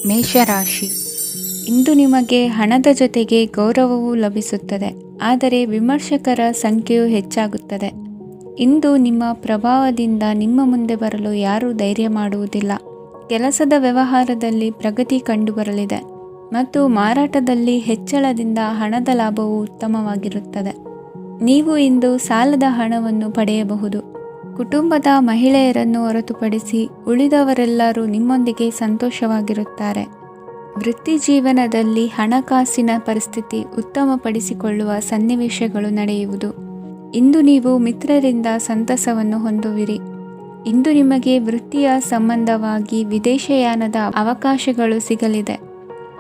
ಮೇಷರಾಶಿ. ಇಂದು ನಿಮಗೆ ಹಣದ ಜೊತೆಗೆ ಗೌರವವೂ ಲಭಿಸುತ್ತದೆ, ಆದರೆ ವಿಮರ್ಶಕರ ಸಂಖ್ಯೆಯೂ ಹೆಚ್ಚಾಗುತ್ತದೆ. ಇಂದು ನಿಮ್ಮ ಪ್ರಭಾವದಿಂದ ನಿಮ್ಮ ಮುಂದೆ ಬರಲು ಯಾರೂ ಧೈರ್ಯ ಮಾಡುವುದಿಲ್ಲ. ಕೆಲಸದ ವ್ಯವಹಾರದಲ್ಲಿ ಪ್ರಗತಿ ಕಂಡುಬರಲಿದೆ ಮತ್ತು ಮಾರಾಟದಲ್ಲಿ ಹೆಚ್ಚಳದಿಂದ ಹಣದ ಲಾಭವು ಉತ್ತಮವಾಗಿರುತ್ತದೆ. ನೀವು ಇಂದು ಸಾಲದ ಹಣವನ್ನು ಪಡೆಯಬಹುದು. ಕುಟುಂಬದ ಮಹಿಳೆಯರನ್ನು ಹೊರತುಪಡಿಸಿ ಉಳಿದವರೆಲ್ಲರೂ ನಿಮ್ಮೊಂದಿಗೆ ಸಂತೋಷವಾಗಿರುತ್ತಾರೆ. ವೃತ್ತಿ ಜೀವನದಲ್ಲಿ ಹಣಕಾಸಿನ ಪರಿಸ್ಥಿತಿ ಉತ್ತಮಪಡಿಸಿಕೊಳ್ಳುವ ಸನ್ನಿವೇಶಗಳು ನಡೆಯುವುದು. ಇಂದು ನೀವು ಮಿತ್ರರಿಂದ ಸಂತಸವನ್ನು ಹೊಂದುವಿರಿ. ಇಂದು ನಿಮಗೆ ವೃತ್ತಿಯ ಸಂಬಂಧವಾಗಿ ವಿದೇಶಯಾನದ ಅವಕಾಶಗಳು ಸಿಗಲಿದೆ.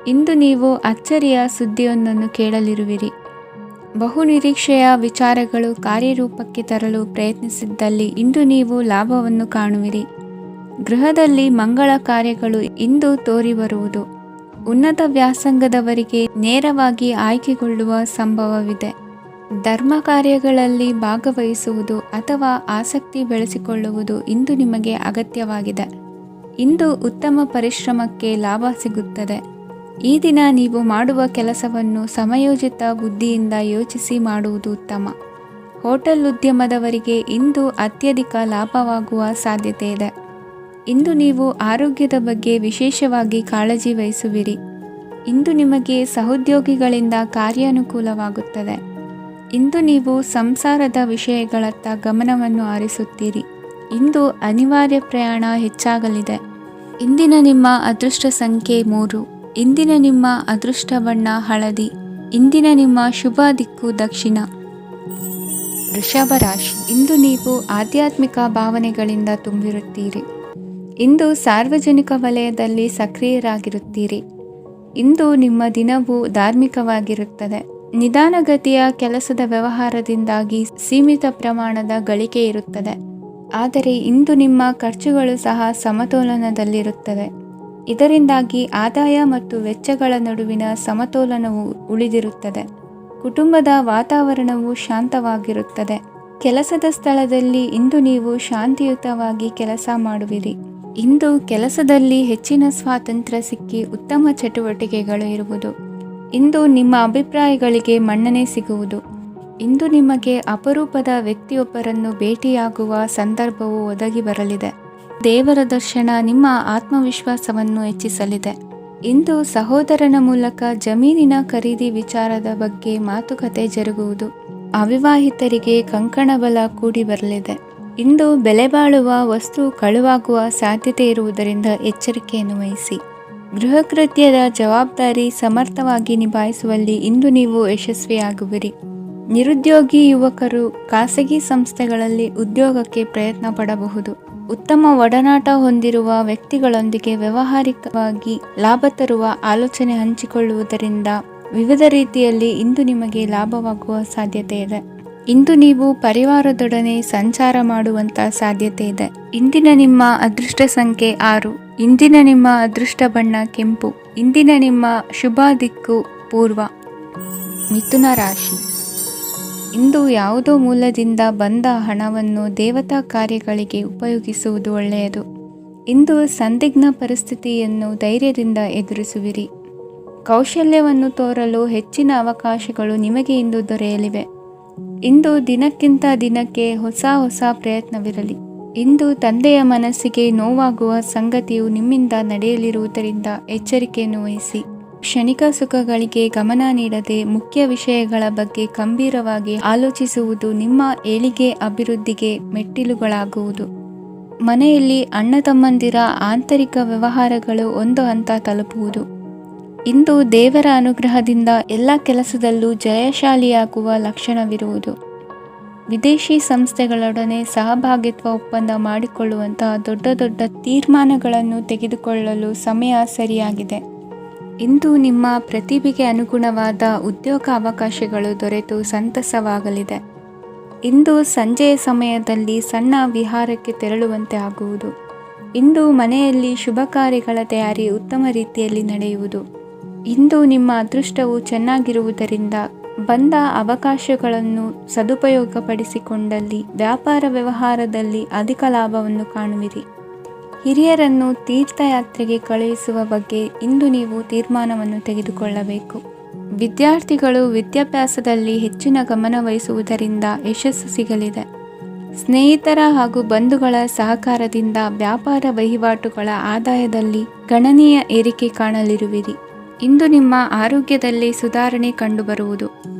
ಇಂದು ನೀವು ಅಚ್ಚರಿಯ ಸುದ್ದಿಯೊಂದನ್ನು ಕೇಳಲಿರುವಿರಿ. ಬಹುನಿರೀಕ್ಷೆಯ ವಿಚಾರಗಳು ಕಾರ್ಯರೂಪಕ್ಕೆ ತರಲು ಪ್ರಯತ್ನಿಸಿದ್ದಲ್ಲಿ ಇಂದು ನೀವು ಲಾಭವನ್ನು ಕಾಣುವಿರಿ. ಗೃಹದಲ್ಲಿ ಮಂಗಳ ಕಾರ್ಯಗಳು ಇಂದು ತೋರಿಬರುವುದು. ಉನ್ನತ ವ್ಯಾಸಂಗದವರಿಗೆ ನೇರವಾಗಿ ಆಯ್ಕೆಗೊಳ್ಳುವ ಸಂಭವವಿದೆ. ಧರ್ಮ ಕಾರ್ಯಗಳಲ್ಲಿ ಭಾಗವಹಿಸುವುದು ಅಥವಾ ಆಸಕ್ತಿ ಬೆಳೆಸಿಕೊಳ್ಳುವುದು ಇಂದು ನಿಮಗೆ ಅಗತ್ಯವಾಗಿದೆ. ಇಂದು ಉತ್ತಮ ಪರಿಶ್ರಮಕ್ಕೆ ಲಾಭ ಸಿಗುತ್ತದೆ. ಈ ದಿನ ನೀವು ಮಾಡುವ ಕೆಲಸವನ್ನು ಸಮಯೋಚಿತ ಬುದ್ಧಿಯಿಂದ ಯೋಚಿಸಿ ಮಾಡುವುದು ಉತ್ತಮ. ಹೋಟೆಲ್ ಉದ್ಯಮದವರಿಗೆ ಇಂದು ಅತ್ಯಧಿಕ ಲಾಭವಾಗುವ ಸಾಧ್ಯತೆ ಇದೆ. ಇಂದು ನೀವು ಆರೋಗ್ಯದ ಬಗ್ಗೆ ವಿಶೇಷವಾಗಿ ಕಾಳಜಿ ವಹಿಸುವಿರಿ. ಇಂದು ನಿಮಗೆ ಸಹೋದ್ಯೋಗಿಗಳಿಂದ ಕಾರ್ಯಾನುಕೂಲವಾಗುತ್ತದೆ. ಇಂದು ನೀವು ಸಂಸಾರದ ವಿಷಯಗಳತ್ತ ಗಮನವನ್ನು ಹರಿಸುತ್ತೀರಿ. ಇಂದು ಅನಿವಾರ್ಯ ಪ್ರಯಾಣ ಹೆಚ್ಚಾಗಲಿದೆ. ಇಂದಿನ ನಿಮ್ಮ ಅದೃಷ್ಟ ಸಂಖ್ಯೆ 3. ಇಂದಿನ ನಿಮ್ಮ ಅದೃಷ್ಟ ಬಣ್ಣ ಹಳದಿ. ಇಂದಿನ ನಿಮ್ಮ ಶುಭ ದಿಕ್ಕು ದಕ್ಷಿಣ. ವೃಷಭ ರಾಶಿ. ಇಂದು ನೀವು ಆಧ್ಯಾತ್ಮಿಕ ಭಾವನೆಗಳಿಂದ ತುಂಬಿರುತ್ತೀರಿ. ಇಂದು ಸಾರ್ವಜನಿಕ ವಲಯದಲ್ಲಿ ಸಕ್ರಿಯರಾಗಿರುತ್ತೀರಿ. ಇಂದು ನಿಮ್ಮ ದಿನವು ಧಾರ್ಮಿಕವಾಗಿರುತ್ತದೆ. ನಿಧಾನಗತಿಯ ಕೆಲಸದ ವ್ಯವಹಾರದಿಂದಾಗಿ ಸೀಮಿತ ಪ್ರಮಾಣದ ಗಳಿಕೆ ಇರುತ್ತದೆ. ಆದರೆ ಇಂದು ನಿಮ್ಮ ಖರ್ಚುಗಳು ಸಹ ಸಮತೋಲನದಲ್ಲಿರುತ್ತವೆ. ಇದರಿಂದಾಗಿ ಆದಾಯ ಮತ್ತು ವೆಚ್ಚಗಳ ನಡುವಿನ ಸಮತೋಲನವು ಉಳಿದಿರುತ್ತದೆ. ಕುಟುಂಬದ ವಾತಾವರಣವು ಶಾಂತವಾಗಿರುತ್ತದೆ. ಕೆಲಸದ ಸ್ಥಳದಲ್ಲಿ ಇಂದು ನೀವು ಶಾಂತಿಯುತವಾಗಿ ಕೆಲಸ ಮಾಡುವಿರಿ. ಇಂದು ಕೆಲಸದಲ್ಲಿ ಹೆಚ್ಚಿನ ಸ್ವಾತಂತ್ರ್ಯ ಸಿಕ್ಕಿ ಉತ್ತಮ ಚಟುವಟಿಕೆಗಳು ಇರುವುದು. ಇಂದು ನಿಮ್ಮ ಅಭಿಪ್ರಾಯಗಳಿಗೆ ಮನ್ನಣೆ ಸಿಗುವುದು. ಇಂದು ನಿಮಗೆ ಅಪರೂಪದ ವ್ಯಕ್ತಿಯೊಬ್ಬರನ್ನು ಭೇಟಿಯಾಗುವ ಸಂದರ್ಭವು ಒದಗಿ ಬರಲಿದೆ. ದೇವರ ದರ್ಶನ ನಿಮ್ಮ ಆತ್ಮವಿಶ್ವಾಸವನ್ನು ಹೆಚ್ಚಿಸಲಿದೆ. ಇಂದು ಸಹೋದರನ ಮೂಲಕ ಜಮೀನಿನ ಖರೀದಿ ವಿಚಾರದ ಬಗ್ಗೆ ಮಾತುಕತೆ ಜರುಗುವುದು. ಅವಿವಾಹಿತರಿಗೆ ಕಂಕಣ ಬಲ ಕೂಡಿ ಬರಲಿದೆ. ಇಂದು ಬೆಲೆ ಬಾಳುವ ವಸ್ತು ಕಳುವಾಗುವ ಸಾಧ್ಯತೆ ಇರುವುದರಿಂದ ಎಚ್ಚರಿಕೆಯನ್ನು ವಹಿಸಿ. ಗೃಹ ಕೃತ್ಯದ ಜವಾಬ್ದಾರಿ ಸಮರ್ಥವಾಗಿ ನಿಭಾಯಿಸುವಲ್ಲಿ ಇಂದು ನೀವು ಯಶಸ್ವಿಯಾಗುವಿರಿ. ನಿರುದ್ಯೋಗಿ ಯುವಕರು ಖಾಸಗಿ ಸಂಸ್ಥೆಗಳಲ್ಲಿ ಉದ್ಯೋಗಕ್ಕೆ ಪ್ರಯತ್ನ ಪಡಬಹುದು. ಉತ್ತಮ ಒಡನಾಟ ಹೊಂದಿರುವ ವ್ಯಕ್ತಿಗಳೊಂದಿಗೆ ವ್ಯಾವಹಾರಿಕವಾಗಿ ಲಾಭ ತರುವ ಆಲೋಚನೆ ಹಂಚಿಕೊಳ್ಳುವುದರಿಂದ ವಿವಿಧ ರೀತಿಯಲ್ಲಿ ಇಂದು ನಿಮಗೆ ಲಾಭವಾಗುವ ಸಾಧ್ಯತೆ ಇದೆ. ಇಂದು ನೀವು ಪರಿವಾರದೊಡನೆ ಸಂಚಾರ ಮಾಡುವಂತ ಸಾಧ್ಯತೆ ಇದೆ. ಇಂದಿನ ನಿಮ್ಮ ಅದೃಷ್ಟ ಸಂಖ್ಯೆ 6. ಇಂದಿನ ನಿಮ್ಮ ಅದೃಷ್ಟ ಬಣ್ಣ ಕೆಂಪು. ಇಂದಿನ ನಿಮ್ಮ ಶುಭ ದಿಕ್ಕು ಪೂರ್ವ. ಮಿಥುನ ರಾಶಿ. ಇಂದು ಯಾವುದೋ ಮೂಲದಿಂದ ಬಂದ ಹಣವನ್ನು ದೇವತಾ ಕಾರ್ಯಗಳಿಗೆ ಉಪಯೋಗಿಸುವುದು ಒಳ್ಳೆಯದು. ಇಂದು ಸಂದಿಗ್ಧ ಪರಿಸ್ಥಿತಿಯನ್ನು ಧೈರ್ಯದಿಂದ ಎದುರಿಸುವಿರಿ. ಕೌಶಲ್ಯವನ್ನು ತೋರಲು ಹೆಚ್ಚಿನ ಅವಕಾಶಗಳು ನಿಮಗೆ ಇಂದು ದೊರೆಯಲಿವೆ. ಇಂದು ದಿನಕ್ಕಿಂತ ದಿನಕ್ಕೆ ಹೊಸ ಪ್ರಯತ್ನವಿರಲಿ. ಇಂದು ತಂದೆಯ ಮನಸ್ಸಿಗೆ ನೋವಾಗುವ ಸಂಗತಿಯು ನಿಮ್ಮಿಂದ ನಡೆಯಲಿರುವುದರಿಂದ ಎಚ್ಚರಿಕೆಯನ್ನು ವಹಿಸಿ. ಕ್ಷಣಿಕ ಸುಖಗಳಿಗೆ ಗಮನ ನೀಡದೆ ಮುಖ್ಯ ವಿಷಯಗಳ ಬಗ್ಗೆ ಗಂಭೀರವಾಗಿ ಆಲೋಚಿಸುವುದು ನಿಮ್ಮ ಏಳಿಗೆ ಅಭಿವೃದ್ಧಿಗೆ ಮೆಟ್ಟಿಲುಗಳಾಗುವುದು. ಮನೆಯಲ್ಲಿ ಅಣ್ಣ ತಮ್ಮಂದಿರ ಆಂತರಿಕ ವ್ಯವಹಾರಗಳು ಒಂದು ಹಂತ ತಲುಪುವುದು. ಇಂದು ದೇವರ ಅನುಗ್ರಹದಿಂದ ಎಲ್ಲ ಕೆಲಸದಲ್ಲೂ ಜಯಶಾಲಿಯಾಗುವ ಲಕ್ಷಣವಿರುವುದು. ವಿದೇಶಿ ಸಂಸ್ಥೆಗಳೊಡನೆ ಸಹಭಾಗಿತ್ವ ಒಪ್ಪಂದ ಮಾಡಿಕೊಳ್ಳುವಂತಹ ದೊಡ್ಡ ತೀರ್ಮಾನಗಳನ್ನು ತೆಗೆದುಕೊಳ್ಳಲು ಸಮಯ ಸರಿಯಾಗಿದೆ. ಇಂದು ನಿಮ್ಮ ಪ್ರತಿಭೆಗೆ ಅನುಗುಣವಾದ ಉದ್ಯೋಗ ಅವಕಾಶಗಳು ದೊರೆತು ಸಂತಸವಾಗಲಿದೆ. ಇಂದು ಸಂಜೆಯ ಸಮಯದಲ್ಲಿ ಸಣ್ಣ ವಿಹಾರಕ್ಕೆ ತೆರಳುವಂತೆ ಆಗುವುದು. ಇಂದು ಮನೆಯಲ್ಲಿ ಶುಭ ಕಾರ್ಯಗಳ ತಯಾರಿ ಉತ್ತಮ ರೀತಿಯಲ್ಲಿ ನಡೆಯುವುದು. ಇಂದು ನಿಮ್ಮ ಅದೃಷ್ಟವು ಚೆನ್ನಾಗಿರುವುದರಿಂದ ಬಂದ ಅವಕಾಶಗಳನ್ನು ಸದುಪಯೋಗಪಡಿಸಿಕೊಂಡಲ್ಲಿ ವ್ಯಾಪಾರ ವ್ಯವಹಾರದಲ್ಲಿ ಅಧಿಕ ಲಾಭವನ್ನು ಕಾಣುವಿರಿ. ಹಿರಿಯರನ್ನು ತೀರ್ಥಯಾತ್ರೆಗೆ ಕಳುಹಿಸುವ ಬಗ್ಗೆ ಇಂದು ನೀವು ತೀರ್ಮಾನವನ್ನು ತೆಗೆದುಕೊಳ್ಳಬೇಕು. ವಿದ್ಯಾರ್ಥಿಗಳು ವಿದ್ಯಾಭ್ಯಾಸದಲ್ಲಿ ಹೆಚ್ಚಿನ ಗಮನ ವಹಿಸುವುದರಿಂದ ಯಶಸ್ಸು ಸಿಗಲಿದೆ. ಸ್ನೇಹಿತರ ಹಾಗೂ ಬಂಧುಗಳ ಸಹಕಾರದಿಂದ ವ್ಯಾಪಾರ ವಹಿವಾಟುಗಳ ಆದಾಯದಲ್ಲಿ ಗಣನೀಯ ಏರಿಕೆ ಕಾಣಲಿರುವಿರಿ. ಇಂದು ನಿಮ್ಮ ಆರೋಗ್ಯದಲ್ಲಿ ಸುಧಾರಣೆ ಕಂಡುಬರುವುದು.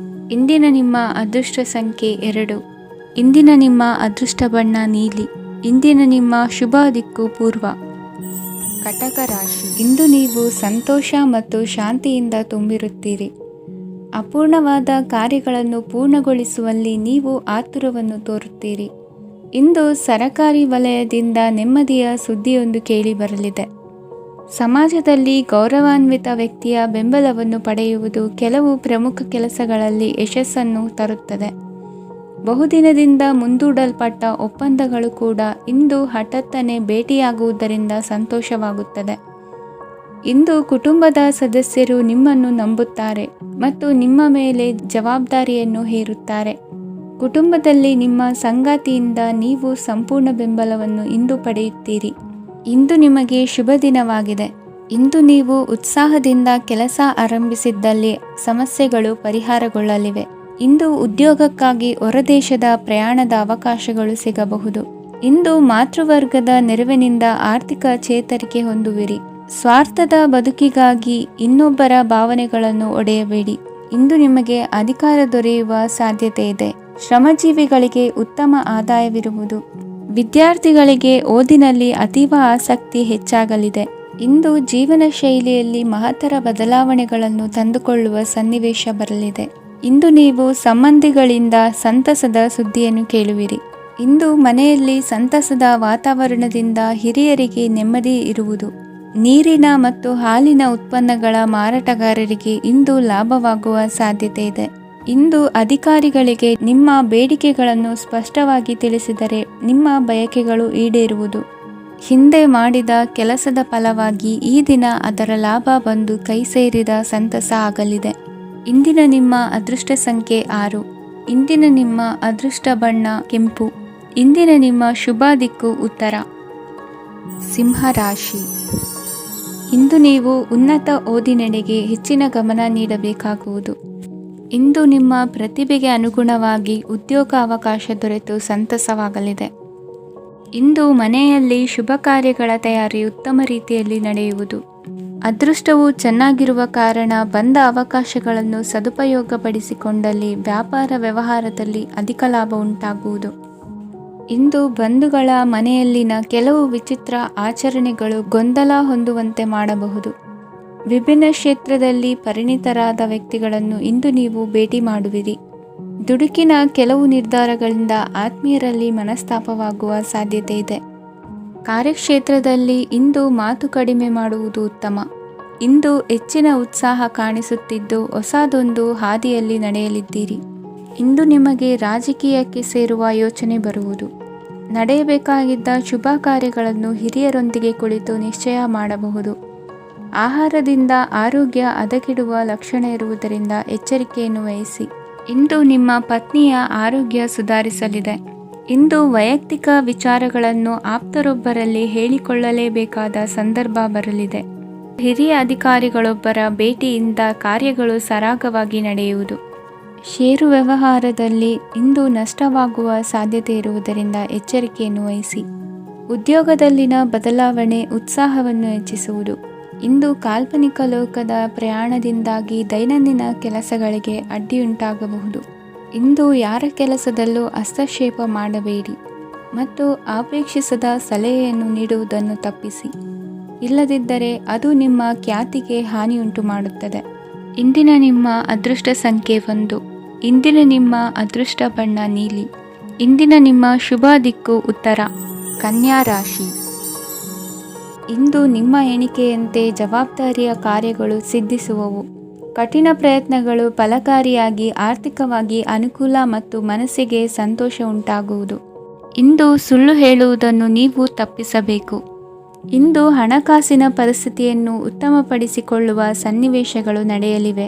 ಇಂದಿನ ನಿಮ್ಮ ಅದೃಷ್ಟ ಸಂಖ್ಯೆ 2. ಇಂದಿನ ನಿಮ್ಮ ಅದೃಷ್ಟ ಬಣ್ಣ ನೀಲಿ. ಇಂದಿನ ನಿಮ್ಮ ಶುಭ ದಿಕ್ಕು ಪೂರ್ವ. ಕಟಕ ರಾಶಿ. ಇಂದು ನೀವು ಸಂತೋಷ ಮತ್ತು ಶಾಂತಿಯಿಂದ ತುಂಬಿರುತ್ತೀರಿ. ಅಪೂರ್ಣವಾದ ಕಾರ್ಯಗಳನ್ನು ಪೂರ್ಣಗೊಳಿಸುವಲ್ಲಿ ನೀವು ಆತುರವನ್ನು ತೋರುತ್ತೀರಿ. ಇಂದು ಸರಕಾರಿ ವಲಯದಿಂದ ನೆಮ್ಮದಿಯ ಸುದ್ದಿಯೊಂದು ಕೇಳಿ ಬರಲಿದೆ. ಸಮಾಜದಲ್ಲಿ ಗೌರವಾನ್ವಿತ ವ್ಯಕ್ತಿಯ ಬೆಂಬಲವನ್ನು ಪಡೆಯುವುದು ಕೆಲವು ಪ್ರಮುಖ ಕೆಲಸಗಳಲ್ಲಿ ಯಶಸ್ಸನ್ನು ತರುತ್ತದೆ. ಬಹುದಿನದಿಂದ ಮುಂದೂಡಲ್ಪಟ್ಟ ಒಪ್ಪಂದಗಳು ಕೂಡ ಇಂದು ಹಠಾತ್ತನೆ ಭೇಟಿಯಾಗುವುದರಿಂದ ಸಂತೋಷವಾಗುತ್ತದೆ. ಇಂದು ಕುಟುಂಬದ ಸದಸ್ಯರು ನಿಮ್ಮನ್ನು ನಂಬುತ್ತಾರೆ ಮತ್ತು ನಿಮ್ಮ ಮೇಲೆ ಜವಾಬ್ದಾರಿಯನ್ನು ಹೇರುತ್ತಾರೆ. ಕುಟುಂಬದಲ್ಲಿ ನಿಮ್ಮ ಸಂಗಾತಿಯಿಂದ ನೀವು ಸಂಪೂರ್ಣ ಬೆಂಬಲವನ್ನು ಇಂದು ಪಡೆಯುತ್ತೀರಿ. ಇಂದು ನಿಮಗೆ ಶುಭ ದಿನವಾಗಿದೆ. ಇಂದು ನೀವು ಉತ್ಸಾಹದಿಂದ ಕೆಲಸ ಆರಂಭಿಸಿದ್ದಲ್ಲಿ ಸಮಸ್ಯೆಗಳು ಪರಿಹಾರಗೊಳ್ಳಲಿವೆ. ಇಂದು ಉದ್ಯೋಗಕ್ಕಾಗಿ ಹೊರದೇಶದ ಪ್ರಯಾಣದ ಅವಕಾಶಗಳು ಸಿಗಬಹುದು. ಇಂದು ಮಾತೃವರ್ಗದ ನೆರವಿನಿಂದ ಆರ್ಥಿಕ ಚೇತರಿಕೆ ಹೊಂದುವಿರಿ. ಸ್ವಾರ್ಥದ ಬದುಕಿಗಾಗಿ ಇನ್ನೊಬ್ಬರ ಭಾವನೆಗಳನ್ನು ಒಡೆಯಬೇಡಿ. ಇಂದು ನಿಮಗೆ ಅಧಿಕಾರ ದೊರೆಯುವ ಸಾಧ್ಯತೆ ಇದೆ. ಶ್ರಮಜೀವಿಗಳಿಗೆ ಉತ್ತಮ ಆದಾಯವಿರುವುದು. ವಿದ್ಯಾರ್ಥಿಗಳಿಗೆ ಓದಿನಲ್ಲಿ ಅತೀವ ಆಸಕ್ತಿ ಹೆಚ್ಚಾಗಲಿದೆ. ಇಂದು ಜೀವನ ಶೈಲಿಯಲ್ಲಿ ಮಹತ್ತರ ಬದಲಾವಣೆಗಳನ್ನು ತಂದುಕೊಳ್ಳುವ ಸನ್ನಿವೇಶ ಬರಲಿದೆ. ಇಂದು ನೀವು ಸಂಬಂಧಿಗಳಿಂದ ಸಂತಸದ ಸುದ್ದಿಯನ್ನು ಕೇಳುವಿರಿ. ಇಂದು ಮನೆಯಲ್ಲಿ ಸಂತಸದ ವಾತಾವರಣದಿಂದ ಹಿರಿಯರಿಗೆ ನೆಮ್ಮದಿ ಇರುವುದು. ನೀರಿನ ಮತ್ತು ಹಾಲಿನ ಉತ್ಪನ್ನಗಳ ಮಾರಾಟಗಾರರಿಗೆ ಇಂದು ಲಾಭವಾಗುವ ಸಾಧ್ಯತೆ ಇದೆ. ಇಂದು ಅಧಿಕಾರಿಗಳಿಗೆ ನಿಮ್ಮ ಬೇಡಿಕೆಗಳನ್ನು ಸ್ಪಷ್ಟವಾಗಿ ತಿಳಿಸಿದರೆ ನಿಮ್ಮ ಬಯಕೆಗಳು ಈಡೇರುವುದು. ಹಿಂದೆ ಮಾಡಿದ ಕೆಲಸದ ಫಲವಾಗಿ ಈ ದಿನ ಅದರ ಲಾಭ ಬಂದು ಕೈ ಸೇರಿದ ಸಂತಸ ಆಗಲಿದೆ. ಇಂದಿನ ನಿಮ್ಮ ಅದೃಷ್ಟ ಸಂಖ್ಯೆ 6. ಇಂದಿನ ನಿಮ್ಮ ಅದೃಷ್ಟ ಬಣ್ಣ ಕೆಂಪು. ಇಂದಿನ ನಿಮ್ಮ ಶುಭ ದಿಕ್ಕು ಉತ್ತರ. ಸಿಂಹ ರಾಶಿ. ಇಂದು ನೀವು ಉನ್ನತ ಓದಿನೆಡೆಗೆ ಹೆಚ್ಚಿನ ಗಮನ ನೀಡಬೇಕಾಗುವುದು. ಇಂದು ನಿಮ್ಮ ಪ್ರತಿಭೆಗೆ ಅನುಗುಣವಾಗಿ ಉದ್ಯೋಗ ಅವಕಾಶ ದೊರೆತು ಸಂತಸವಾಗಲಿದೆ. ಇಂದು ಮನೆಯಲ್ಲಿ ಶುಭ ಕಾರ್ಯಗಳ ತಯಾರಿ ಉತ್ತಮ ರೀತಿಯಲ್ಲಿ ನಡೆಯುವುದು. ಅದೃಷ್ಟವು ಚೆನ್ನಾಗಿರುವ ಕಾರಣ ಬಂದ ಅವಕಾಶಗಳನ್ನು ಸದುಪಯೋಗಪಡಿಸಿಕೊಂಡಲ್ಲಿ ವ್ಯಾಪಾರ ವ್ಯವಹಾರದಲ್ಲಿ ಅಧಿಕ ಲಾಭ ಉಂಟಾಗುವುದು. ಇಂದು ಬಂಧುಗಳ ಮನೆಯಲ್ಲಿನ ಕೆಲವು ವಿಚಿತ್ರ ಆಚರಣೆಗಳು ಗೊಂದಲ ಹೊಂದುವಂತೆ ಮಾಡಬಹುದು. ವಿಭಿನ್ನ ಕ್ಷೇತ್ರದಲ್ಲಿ ಪರಿಣಿತರಾದ ವ್ಯಕ್ತಿಗಳನ್ನು ಇಂದು ನೀವು ಭೇಟಿ ಮಾಡುವಿರಿ. ದುಡುಕಿನ ಕೆಲವು ನಿರ್ಧಾರಗಳಿಂದ ಆತ್ಮೀಯರಲ್ಲಿ ಮನಸ್ತಾಪವಾಗುವ ಸಾಧ್ಯತೆ ಇದೆ. ಕಾರ್ಯಕ್ಷೇತ್ರದಲ್ಲಿ ಇಂದು ಮಾತು ಕಡಿಮೆ ಮಾಡುವುದು ಉತ್ತಮ. ಇಂದು ಹೆಚ್ಚಿನ ಉತ್ಸಾಹ ಕಾಣಿಸುತ್ತಿದ್ದು ಹೊಸದೊಂದು ಹಾದಿಯಲ್ಲಿ ನಡೆಯಲಿದ್ದೀರಿ. ಇಂದು ನಿಮಗೆ ರಾಜಕೀಯಕ್ಕೆ ಸೇರುವ ಯೋಚನೆ ಬರುವುದು. ನಡೆಯಬೇಕಾಗಿದ್ದ ಶುಭ ಕಾರ್ಯಗಳನ್ನು ಹಿರಿಯರೊಂದಿಗೆ ಕುಳಿತು ನಿಶ್ಚಯ ಮಾಡಬಹುದು. ಆಹಾರದಿಂದ ಆರೋಗ್ಯ ಹದಗೆಡುವ ಲಕ್ಷಣ ಇರುವುದರಿಂದ ಎಚ್ಚರಿಕೆಯನ್ನು ವಹಿಸಿ. ಇಂದು ನಿಮ್ಮ ಪತ್ನಿಯ ಆರೋಗ್ಯ ಸುಧಾರಿಸಲಿದೆ. ಇಂದು ವೈಯಕ್ತಿಕ ವಿಚಾರಗಳನ್ನು ಆಪ್ತರೊಬ್ಬರಲ್ಲಿ ಹೇಳಿಕೊಳ್ಳಲೇಬೇಕಾದ ಸಂದರ್ಭ ಬರಲಿದೆ. ಹಿರಿಯ ಅಧಿಕಾರಿಗಳೊಬ್ಬರ ಭೇಟಿಯಿಂದ ಕಾರ್ಯಗಳು ಸರಾಗವಾಗಿ ನಡೆಯುವುದು. ಷೇರು ವ್ಯವಹಾರದಲ್ಲಿ ಇಂದು ನಷ್ಟವಾಗುವ ಸಾಧ್ಯತೆ ಇರುವುದರಿಂದ ಎಚ್ಚರಿಕೆಯನ್ನು ವಹಿಸಿ. ಉದ್ಯೋಗದಲ್ಲಿನ ಬದಲಾವಣೆ ಉತ್ಸಾಹವನ್ನು ಹೆಚ್ಚಿಸುವುದು. ಇಂದು ಕಾಲ್ಪನಿಕ ಲೋಕದ ಪ್ರಯಾಣದಿಂದಾಗಿ ದೈನಂದಿನ ಕೆಲಸಗಳಿಗೆ ಅಡ್ಡಿಯುಂಟಾಗಬಹುದು. ಇಂದು ಯಾರ ಕೆಲಸದಲ್ಲೂ ಹಸ್ತಕ್ಷೇಪ ಮಾಡಬೇಡಿ ಮತ್ತು ಅಪೇಕ್ಷಿಸದ ಸಲಹೆಯನ್ನು ನೀಡುವುದನ್ನು ತಪ್ಪಿಸಿ. ಇಲ್ಲದಿದ್ದರೆ ಅದು ನಿಮ್ಮ ಖ್ಯಾತಿಗೆ ಹಾನಿಯುಂಟು ಮಾಡುತ್ತದೆ. ಇಂದಿನ ನಿಮ್ಮ ಅದೃಷ್ಟ ಸಂಖ್ಯೆ 1. ಇಂದಿನ ನಿಮ್ಮ ಅದೃಷ್ಟ ಬಣ್ಣ ನೀಲಿ. ಇಂದಿನ ನಿಮ್ಮ ಶುಭ ದಿಕ್ಕು ಉತ್ತರ. ಕನ್ಯಾ ರಾಶಿ. ಇಂದು ನಿಮ್ಮ ಎಣಿಕೆಯಂತೆ ಜವಾಬ್ದಾರಿಯ ಕಾರ್ಯಗಳು ಸಿದ್ಧಿಸುವವು. ಕಠಿಣ ಪ್ರಯತ್ನಗಳು ಫಲಕಾರಿಯಾಗಿ ಆರ್ಥಿಕವಾಗಿ ಅನುಕೂಲ ಮತ್ತು ಮನಸ್ಸಿಗೆ ಸಂತೋಷ ಉಂಟಾಗುವುದು. ಇಂದು ಸುಳ್ಳು ಹೇಳುವುದನ್ನು ನೀವು ತಪ್ಪಿಸಬೇಕು. ಇಂದು ಹಣಕಾಸಿನ ಪರಿಸ್ಥಿತಿಯನ್ನು ಉತ್ತಮಪಡಿಸಿಕೊಳ್ಳುವ ಸನ್ನಿವೇಶಗಳು ನಡೆಯಲಿವೆ.